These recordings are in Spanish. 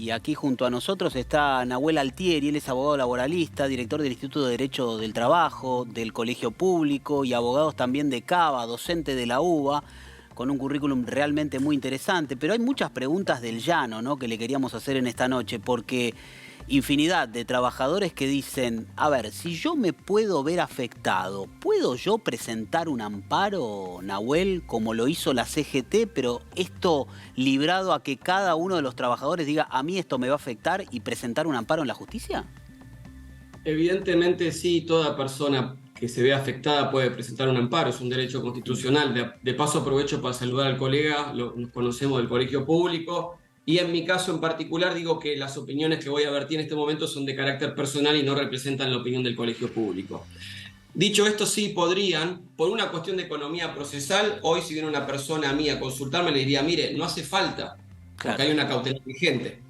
y aquí junto a nosotros está Nahuel Altieri, él es abogado laboralista, director del Instituto de Derecho del Trabajo, del Colegio Público y abogados también de Cava, docente de la UBA, con un currículum realmente muy interesante. Pero hay muchas preguntas del llano, ¿no?, que le queríamos hacer en esta noche, porque infinidad de trabajadores que dicen, a ver, si yo me puedo ver afectado, ¿puedo yo presentar un amparo, Nahuel, como lo hizo la CGT, pero esto librado a que cada uno de los trabajadores diga, a mí esto me va a afectar, y presentar un amparo en la justicia? Evidentemente sí, toda persona que se vea afectada puede presentar un amparo, es un derecho constitucional. De paso aprovecho para saludar al colega, nos conocemos del Colegio Público, y en mi caso en particular digo que las opiniones que voy a vertir en este momento son de carácter personal y no representan la opinión del Colegio Público. Dicho esto, sí podrían, por una cuestión de economía procesal, hoy si viene una persona a mí a consultarme le diría, mire, no hace falta, porque Claro. hay una cautelar vigente.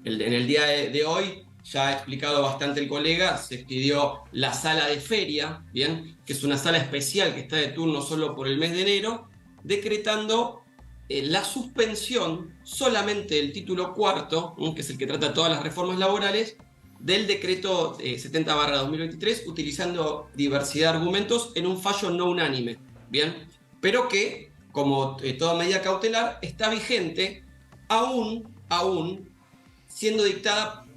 En el día de hoy, ya ha explicado bastante el colega, se expidió la sala de feria, ¿bien?, que es una sala especial que está de turno solo por el mes de enero, decretando la suspensión solamente del título cuarto, que es el que trata todas las reformas laborales, del decreto 70/2023, utilizando diversidad de argumentos en un fallo no unánime, ¿bien? Pero que, como toda medida cautelar, está vigente aún siendo dictada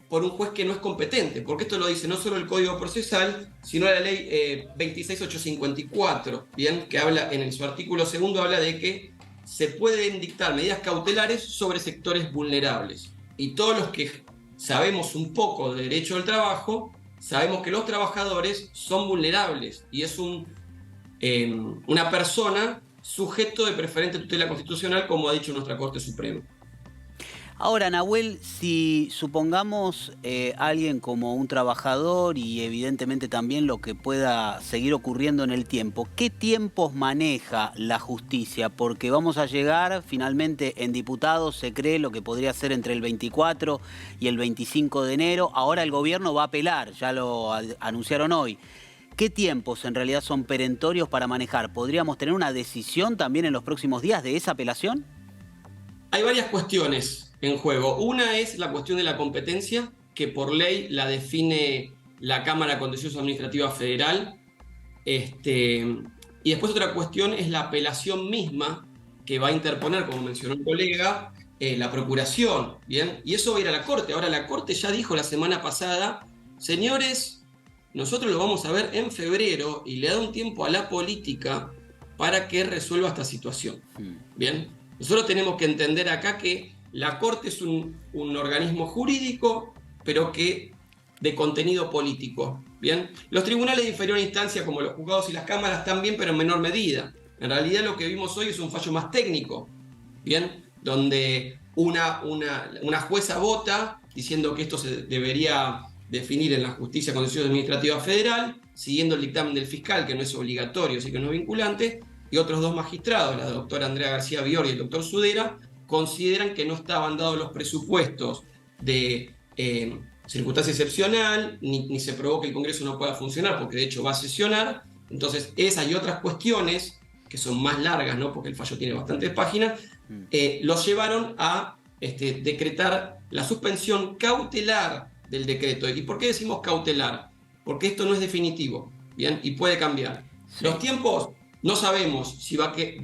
por un juez que no es competente, porque esto lo dice no solo el Código Procesal, sino la ley 26854, ¿bien?, que habla en su artículo segundo, habla de que se pueden dictar medidas cautelares sobre sectores vulnerables. Y todos los que sabemos un poco de derecho del trabajo, sabemos que los trabajadores son vulnerables y es una persona sujeto de preferente tutela constitucional, como ha dicho nuestra Corte Suprema. Ahora, Nahuel, si supongamos alguien como un trabajador y evidentemente también lo que pueda seguir ocurriendo en el tiempo, ¿qué tiempos maneja la justicia? Porque vamos a llegar finalmente en diputados, se cree lo que podría ser entre el 24 y el 25 de enero. Ahora el gobierno va a apelar, ya lo anunciaron hoy. ¿Qué tiempos en realidad son perentorios para manejar? ¿Podríamos tener una decisión también en los próximos días de esa apelación? Hay varias cuestiones en juego. Una es la cuestión de la competencia, que por ley la define la Cámara Contencioso Administrativa Federal. Y después otra cuestión es la apelación misma que va a interponer, como mencionó el colega, la Procuración, ¿bien? Y eso va a ir a la Corte. Ahora, la Corte ya dijo la semana pasada, señores, nosotros lo vamos a ver en febrero, y le da un tiempo a la política para que resuelva esta situación, ¿bien? Nosotros tenemos que entender acá que la Corte es un organismo jurídico, pero que de contenido político, ¿bien? Los tribunales de inferior instancia, como los juzgados y las cámaras, también, pero en menor medida. En realidad lo que vimos hoy es un fallo más técnico, ¿bien?, donde una jueza vota diciendo que esto se debería definir en la Justicia Contencioso Administrativa Federal, siguiendo el dictamen del fiscal, que no es obligatorio, así que no es vinculante, y otros dos magistrados, la doctora Andrea García Bior y el doctor Sudera, consideran que no estaban dados los presupuestos de circunstancia excepcional, ni se probó que el Congreso no pueda funcionar, porque de hecho va a sesionar. Entonces, esas y otras cuestiones, que son más largas, ¿no?, porque el fallo tiene bastantes páginas, los llevaron a decretar la suspensión cautelar del decreto. ¿Y por qué decimos cautelar? Porque esto no es definitivo, ¿bien?, y puede cambiar. Sí. Los tiempos no sabemos si en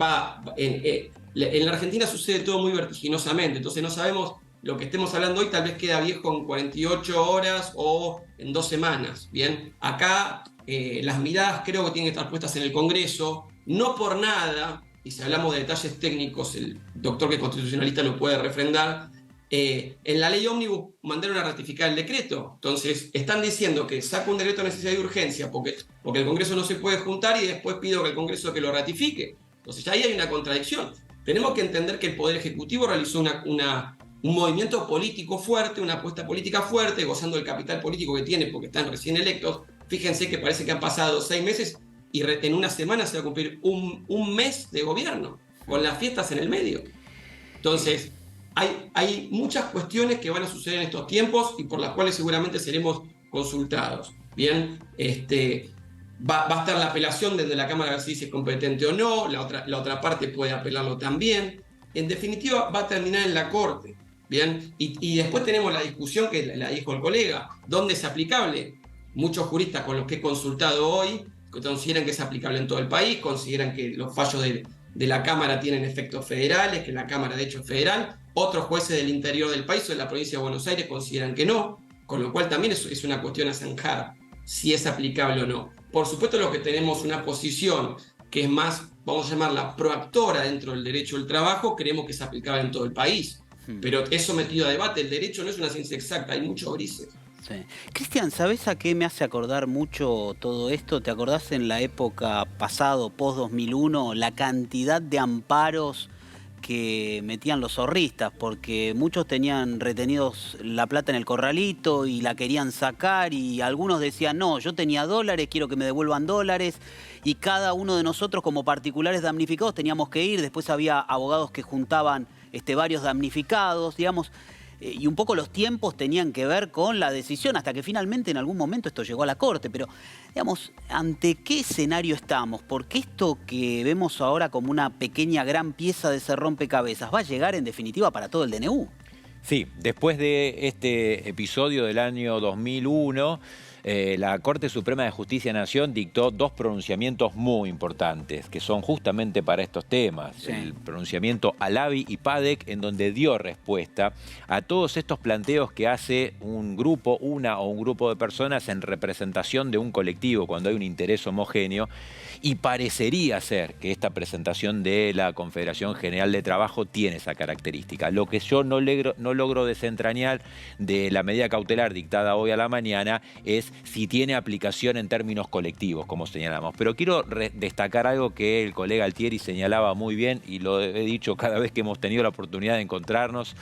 la Argentina sucede todo muy vertiginosamente, entonces no sabemos lo que estemos hablando hoy, tal vez queda viejo en 48 horas o en 2 semanas, ¿bien? Acá las miradas creo que tienen que estar puestas en el Congreso, no por nada, y si hablamos de detalles técnicos, el doctor que es constitucionalista lo puede refrendar, en la ley ómnibus mandaron a ratificar el decreto. Entonces están diciendo que saco un decreto de necesidad y urgencia porque el Congreso no se puede juntar, y después pido que el Congreso que lo ratifique. Entonces ahí hay una contradicción. Tenemos que entender que el Poder Ejecutivo realizó un movimiento político fuerte, una apuesta política fuerte, gozando del capital político que tiene porque están recién electos. Fíjense que parece que han pasado 6 meses y en una semana se va a cumplir un mes de gobierno, con las fiestas en el medio. Entonces hay muchas cuestiones que van a suceder en estos tiempos y por las cuales seguramente seremos consultados. Bien, va a estar la apelación desde la Cámara a ver si es competente o no, la otra parte puede apelarlo también. En definitiva, va a terminar en la Corte. ¿bien? Y después tenemos la discusión que la dijo el colega, ¿dónde es aplicable? Muchos juristas con los que he consultado hoy consideran que es aplicable en todo el país, consideran que los fallos de la Cámara tienen efectos federales, que la Cámara de hecho es federal, otros jueces del interior del país o de la provincia de Buenos Aires consideran que no, con lo cual también es una cuestión a zanjar si es aplicable o no. Por supuesto, los que tenemos una posición que es más, vamos a llamarla, proactora dentro del derecho del trabajo, creemos que es aplicable en todo el país. Pero es sometido a debate, el derecho no es una ciencia exacta, hay muchos grises. Sí. Cristian, ¿sabés a qué me hace acordar mucho todo esto? ¿Te acordás en la época pasado, post-2001, la cantidad de amparos que metían los zorristas? Porque muchos tenían retenidos la plata en el corralito y la querían sacar, y algunos decían, no, yo tenía dólares, quiero que me devuelvan dólares, y cada uno de nosotros como particulares damnificados teníamos que ir. Después había abogados que juntaban varios damnificados, digamos. Y un poco los tiempos tenían que ver con la decisión, hasta que finalmente en algún momento esto llegó a la Corte. Pero, digamos, ¿ante qué escenario estamos? Porque esto que vemos ahora como una pequeña gran pieza de ese rompecabezas va a llegar en definitiva para todo el DNU. Sí, después de este episodio del año 2001, la Corte Suprema de Justicia de la Nación dictó dos pronunciamientos muy importantes, que son justamente para estos temas. Sí. El pronunciamiento Alavi y Padec, en donde dio respuesta a todos estos planteos que hace un grupo, una o un grupo de personas en representación de un colectivo, cuando hay un interés homogéneo, y parecería ser que esta presentación de la Confederación General de Trabajo tiene esa característica. Lo que yo no logro desentrañar de la medida cautelar dictada hoy a la mañana es si tiene aplicación en términos colectivos, como señalamos. Pero quiero destacar algo que el colega Altieri señalaba muy bien, y lo he dicho cada vez que hemos tenido la oportunidad de encontrarnos.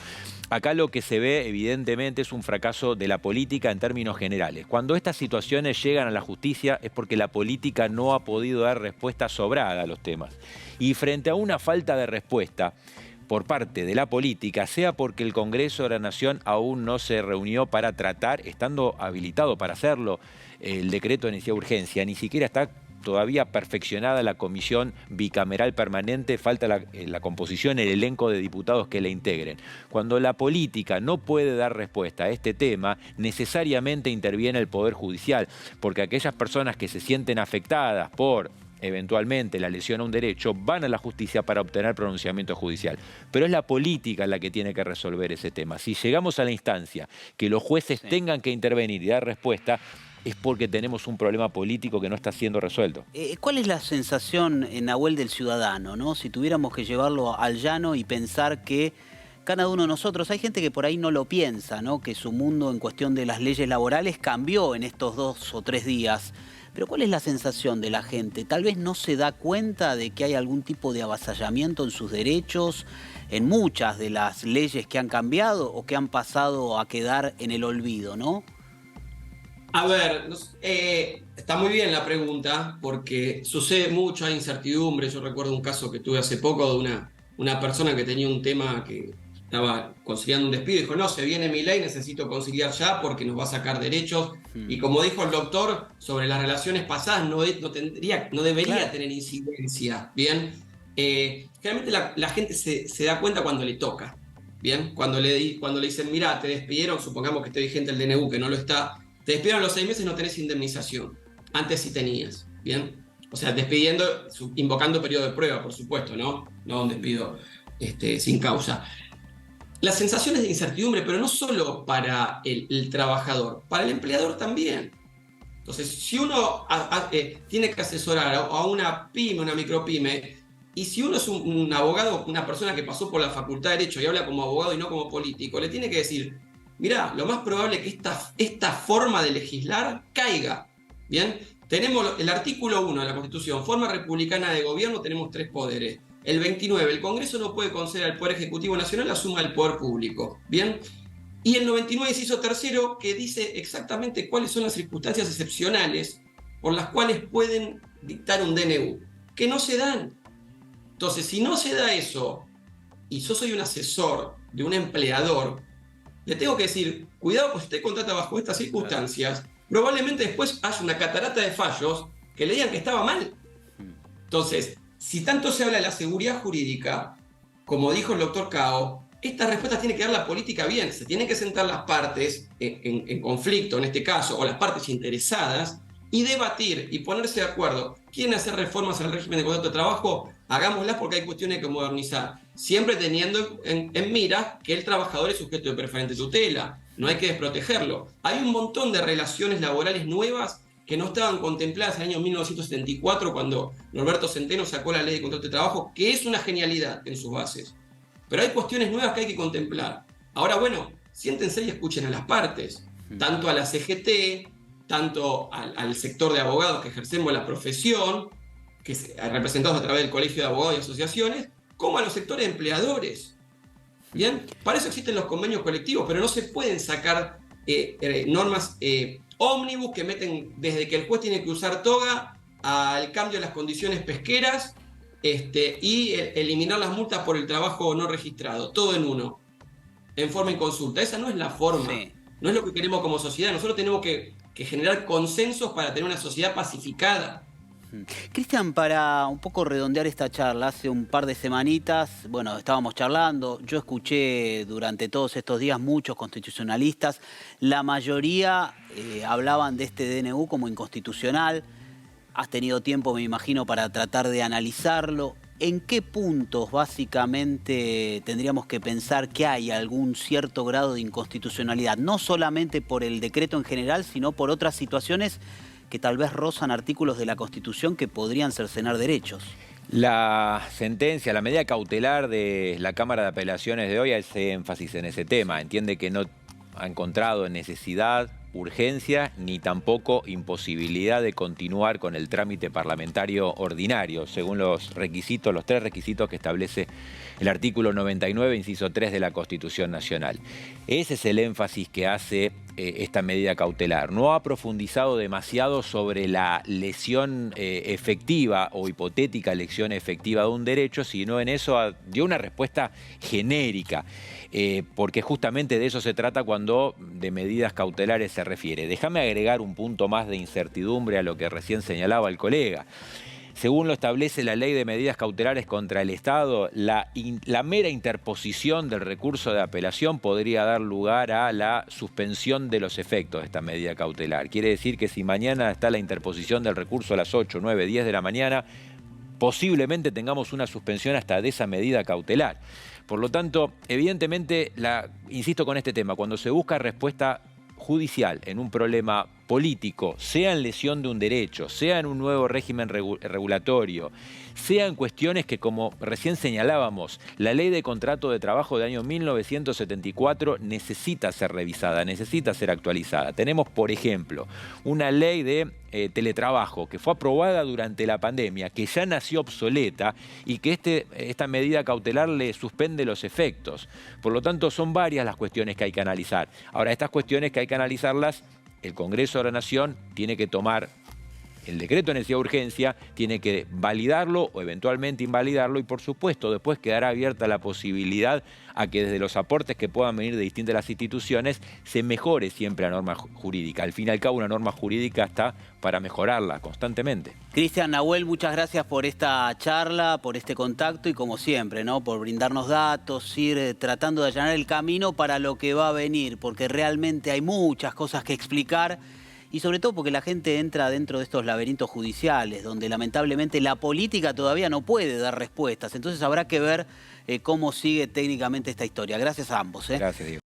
Acá lo que se ve evidentemente es un fracaso de la política en términos generales. Cuando estas situaciones llegan a la justicia es porque la política no ha podido dar respuesta sobrada a los temas. Y frente a una falta de respuesta por parte de la política, sea porque el Congreso de la Nación aún no se reunió para tratar, estando habilitado para hacerlo, el decreto de necesidad de urgencia, ni siquiera está todavía perfeccionada la comisión bicameral permanente, falta la composición, el elenco de diputados que la integren. Cuando la política no puede dar respuesta a este tema, necesariamente interviene el Poder Judicial, porque aquellas personas que se sienten afectadas por eventualmente la lesión a un derecho, van a la justicia para obtener pronunciamiento judicial. Pero es la política la que tiene que resolver ese tema. Si llegamos a la instancia que los jueces tengan que intervenir y dar respuesta, es porque tenemos un problema político que no está siendo resuelto. ¿Cuál es la sensación, Nahuel, del ciudadano, ¿no? Si tuviéramos que llevarlo al llano y pensar que cada uno de nosotros, hay gente que por ahí no lo piensa, ¿no? Que su mundo en cuestión de las leyes laborales cambió en estos 2 o 3 días. Pero ¿cuál es la sensación de la gente? Tal vez no se da cuenta de que hay algún tipo de avasallamiento en sus derechos, en muchas de las leyes que han cambiado o que han pasado a quedar en el olvido, ¿no? A ver, está muy bien la pregunta, porque sucede mucho, hay incertidumbre. Yo recuerdo un caso que tuve hace poco de una persona que tenía un tema que estaba conciliando un despido y dijo, no, se viene mi ley, necesito conciliar ya porque nos va a sacar derechos. Y como dijo el doctor, sobre las relaciones pasadas no debería tener incidencia, ¿bien? Generalmente la gente se da cuenta cuando le toca, ¿bien? Cuando le dicen, mira, te despidieron, supongamos que esté vigente el DNU, que no lo está, te despidieron a los 6 meses, no tenés indemnización. Antes sí tenías, ¿bien? O sea, invocando periodo de prueba, por supuesto, ¿no? No un despido sin causa. Las sensaciones de incertidumbre, pero no solo para el trabajador, para el empleador también. Entonces, si uno tiene que asesorar a una pyme, una micropyme, y si uno es un abogado, una persona que pasó por la Facultad de Derecho y habla como abogado y no como político, le tiene que decir, mirá, lo más probable es que esta forma de legislar caiga, ¿bien? Tenemos el artículo 1 de la Constitución, forma republicana de gobierno, tenemos 3 poderes. El 29, el Congreso no puede conceder al Poder Ejecutivo Nacional la suma del Poder Público, ¿bien? Y el 99, inciso tercero, que dice exactamente cuáles son las circunstancias excepcionales por las cuales pueden dictar un DNU, que no se dan. Entonces, si no se da eso, y yo soy un asesor de un empleador, le tengo que decir, cuidado, pues usted contrata bajo estas circunstancias, probablemente después haya una catarata de fallos que le digan que estaba mal. Entonces, si tanto se habla de la seguridad jurídica, como dijo el doctor Cao, estas respuestas tiene que dar la política bien. Se tienen que sentar las partes en conflicto, en este caso, o las partes interesadas, y debatir y ponerse de acuerdo. ¿Quieren hacer reformas al régimen de contrato de trabajo? Hagámoslas porque hay cuestiones que modernizar. Siempre teniendo en mira que el trabajador es sujeto de preferente tutela. No hay que desprotegerlo. Hay un montón de relaciones laborales nuevas que no estaban contempladas en el año 1974 cuando Norberto Centeno sacó la ley de contrato de trabajo, que es una genialidad en sus bases. Pero hay cuestiones nuevas que hay que contemplar. Ahora, bueno, siéntense y escuchen a las partes, tanto a la CGT, tanto al sector de abogados que ejercemos la profesión, representados a través del Colegio de Abogados y Asociaciones, como a los sectores empleadores. ¿Bien? Para eso existen los convenios colectivos, pero no se pueden sacar normas ómnibus que meten desde que el juez tiene que usar toga al cambio de las condiciones pesqueras y eliminar las multas por el trabajo no registrado, todo en uno, en forma inconsulta. Esa no es la forma, sí. No es lo que queremos como sociedad. Nosotros tenemos que generar consensos para tener una sociedad pacificada. Cristian, para un poco redondear esta charla, hace un par de semanitas, bueno, estábamos charlando, yo escuché durante todos estos días muchos constitucionalistas, la mayoría hablaban de este DNU como inconstitucional. Has tenido tiempo, me imagino, para tratar de analizarlo. ¿En qué puntos básicamente tendríamos que pensar que hay algún cierto grado de inconstitucionalidad? No solamente por el decreto en general, sino por otras situaciones que tal vez rozan artículos de la Constitución que podrían cercenar derechos. La sentencia, la medida cautelar de la Cámara de Apelaciones de hoy hace énfasis en ese tema. Entiende que no ha encontrado necesidad, urgencia, ni tampoco imposibilidad de continuar con el trámite parlamentario ordinario, según los requisitos, los 3 requisitos que establece el artículo 99, inciso 3 de la Constitución Nacional. Ese es el énfasis que hace esta medida cautelar. No ha profundizado demasiado sobre la lesión efectiva o hipotética lesión efectiva de un derecho, sino en eso dio una respuesta genérica, porque justamente de eso se trata cuando de medidas cautelares se refiere. Déjame agregar un punto más de incertidumbre a lo que recién señalaba el colega. Según lo establece la Ley de Medidas Cautelares contra el Estado, la mera interposición del recurso de apelación podría dar lugar a la suspensión de los efectos de esta medida cautelar. Quiere decir que si mañana está la interposición del recurso a las 8, 9, 10 de la mañana, posiblemente tengamos una suspensión hasta de esa medida cautelar. Por lo tanto, evidentemente, insisto con este tema, cuando se busca respuesta judicial en un problema político, sea en lesión de un derecho, sea en un nuevo régimen regulatorio, sea en cuestiones que, como recién señalábamos, la ley de contrato de trabajo del año 1974 necesita ser revisada, necesita ser actualizada. Tenemos, por ejemplo, una ley de teletrabajo que fue aprobada durante la pandemia, que ya nació obsoleta y que esta medida cautelar le suspende los efectos. Por lo tanto, son varias las cuestiones que hay que analizar. Ahora, estas cuestiones que hay que analizarlas, el Congreso de la Nación tiene que tomar el decreto de necesidad de urgencia, tiene que validarlo o eventualmente invalidarlo y, por supuesto, después quedará abierta la posibilidad a que desde los aportes que puedan venir de distintas las instituciones se mejore siempre la norma jurídica. Al fin y al cabo, una norma jurídica está para mejorarla constantemente. Cristian, Nahuel, muchas gracias por esta charla, por este contacto y, como siempre, ¿no?, por brindarnos datos, ir tratando de allanar el camino para lo que va a venir, porque realmente hay muchas cosas que explicar. Y sobre todo porque la gente entra dentro de estos laberintos judiciales, donde lamentablemente la política todavía no puede dar respuestas. Entonces habrá que ver cómo sigue técnicamente esta historia. Gracias a ambos. Gracias, Diego.